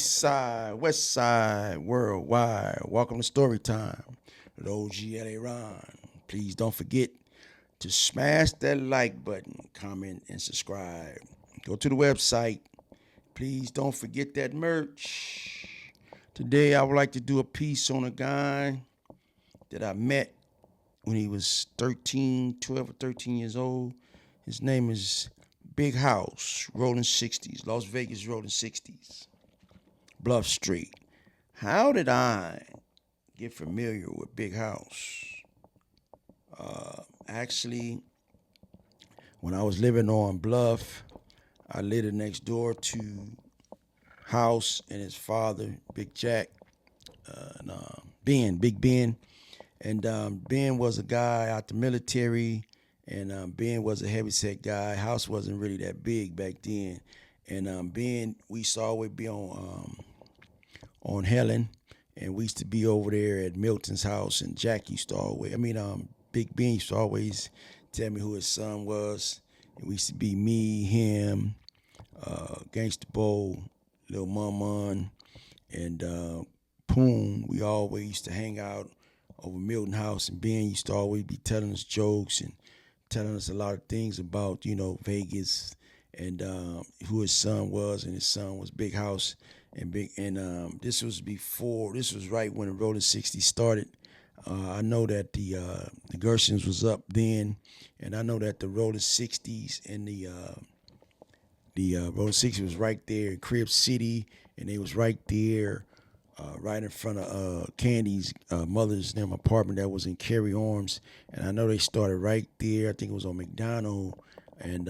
East Side, West Side, worldwide. Welcome to Story Time with OG LA Ron. Please don't forget to smash that like button, comment, and subscribe. Go to the website. Please don't forget that merch. Today, I would like to do a piece on a guy that I met when he was 13, 12 or 13 years old. His name is Big House, Rolling 60s, Las Vegas Rolling 60s, Bluff Street. How did I get familiar with Big House? Actually, when I was living on Bluff, I lived next door to House and his father, Big Jack, and Ben, Big Ben. And Ben was a guy out the military, and Ben was a heavyset guy. House wasn't really that big back then. And Ben, we used to always be on Helen, and we used to be over there at Milton's house. And Jack used to always, Big Ben used to always tell me who his son was. And we used to be me, him, Gangsta Bo, Lil Mama, and Poon. We always used to hang out over Milton House, and Ben used to always be telling us jokes and telling us a lot of things about, Vegas and who his son was, and his son was Big House and Big. And this was right when the Rolling 60s started. I know that the Gershons was up then, and I know that the Rolling 60s and the Rolling 60s was right there in Crip City, and they was right there right in front of Candy's mother's them apartment that was in Cary Arms. And I know they started right there. I think it was on McDonald. And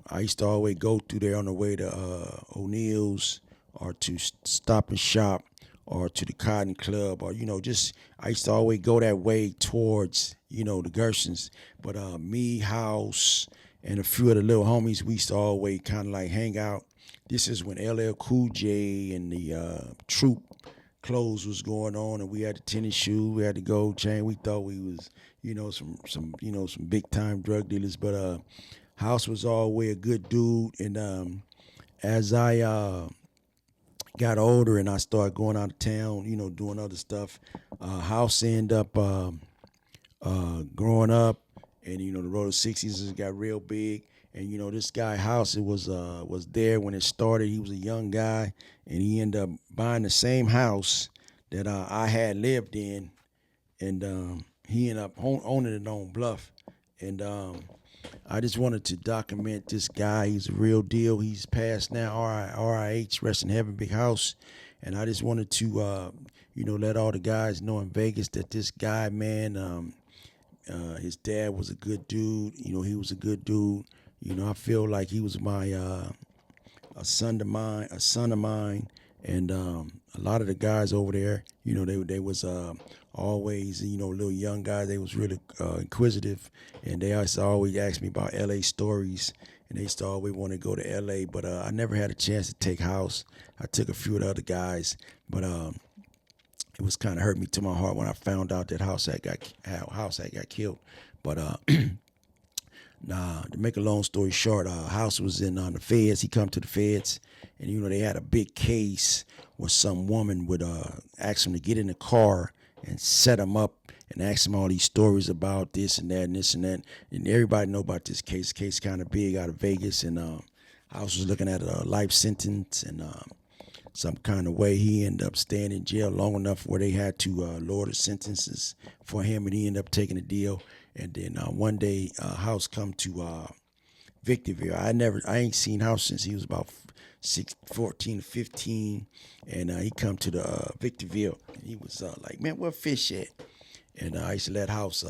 I used to always go through there on the way to O'Neill's or to Stop and Shop or to the Cotton Club, or just I used to always go that way towards the Gershons. But me, House, and a few of the little homies, we used to always kind of like hang out. This is when LL Cool J and the Troop clothes was going on, and we had the tennis shoes, we had the gold chain. We thought we was, some big time drug dealers. But House was always a good dude. And as I got older and I started going out of town, doing other stuff, House ended up growing up, and the Roller 60s got real big. And this guy House, it was there when it started. He was a young guy, and he ended up buying the same house that I had lived in, and he ended up owning it on Bluff. And I just wanted to document this guy. He's a real deal. He's passed now. RIH, rest in heaven, Big House. And I just wanted to let all the guys know in Vegas that this guy, man, his dad was a good dude. He was a good dude. I feel like he was my a son of mine, and a lot of the guys over there, they was always, little young guys. They was really inquisitive, and they used to always ask me about LA stories, and they used to always want to go to LA. But I never had a chance to take House. I took a few of the other guys, but it was kind of hurt me to my heart when I found out that House had got killed. But nah, to make a long story short, House was in on the feds. He come to the feds, and they had a big case where some woman would ask him to get in the car and set him up and ask him all these stories about this and that and this and that. And everybody know about this case. Case kind of big out of Vegas, and House was looking at a life sentence, and some kind of way he ended up staying in jail long enough where they had to lower the sentences for him, and he ended up taking a deal. And then one day, House come to Victorville. I ain't seen House since he was about 14 or 15, and he come to the Victorville, and he was like, man, where Fish at? And I used to let House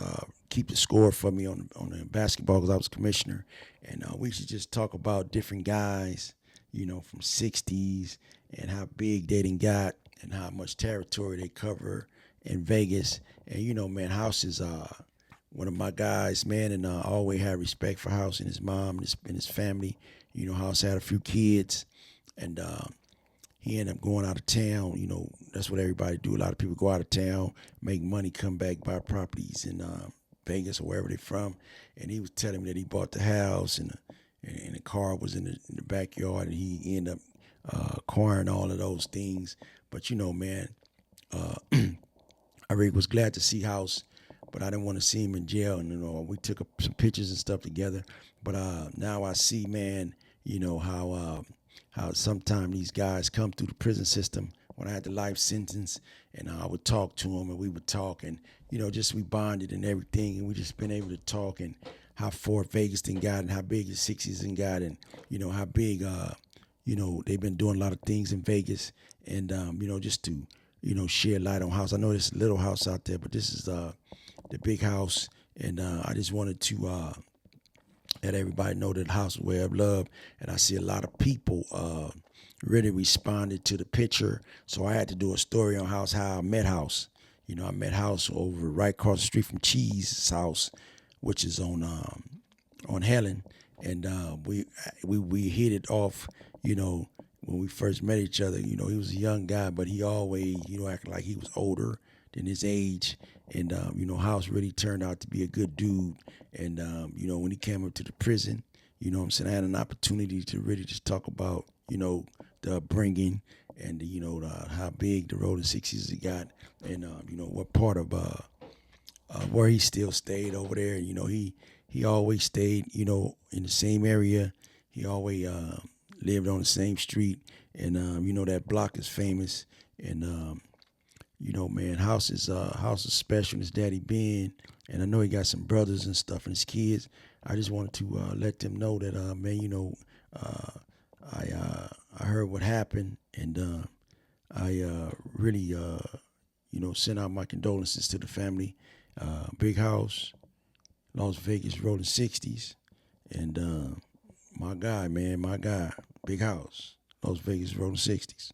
keep the score for me on the basketball because I was commissioner, and we used to just talk about different guys, from 60s, and how big they done got and how much territory they cover in Vegas. And man, House is one of my guys, man, and I always had respect for House and his mom and his family. House had a few kids, and he ended up going out of town. That's what everybody do. A lot of people go out of town, make money, come back, buy properties in Vegas or wherever they're from. And he was telling me that he bought the house, and the car was in the backyard, and he ended up acquiring all of those things. But man, uh, I really was glad to see House, but I didn't want to see him in jail. And we took some pictures and stuff together. But now I see, man, how sometimes these guys come through the prison system. When I had the life sentence, and I would talk to him, and we would talk, and just we bonded and everything, and we just been able to talk, and how far Vegas done got, and how big the 60s done got, and how big they've been doing a lot of things in Vegas, and just to shed light on House. I know there's a little house out there, but this is the big house, and I just wanted to let everybody know that House is way of love, and I see a lot of people really responded to the picture, so I had to do a story on House, how I met House. I met House over right across the street from Cheese's house, which is on Helen, and we hit it off. When we first met each other, he was a young guy, but he always acted like he was older than his age, and House really turned out to be a good dude. And when he came up to the prison, what I'm saying, I had an opportunity to really just talk about the upbringing, and how big the Rolling 60s he got, and what part of where he still stayed over there. He always stayed in the same area. He always lived on the same street, and that block is famous. And man, House is special. His daddy Ben, and I know he got some brothers and stuff, and his kids. I just wanted to let them know that man, uh, I heard what happened, and I really send out my condolences to the family. Big House, Las Vegas Rolling 60s, and my guy, man, my guy, Big House, Las Vegas Rolling 60s.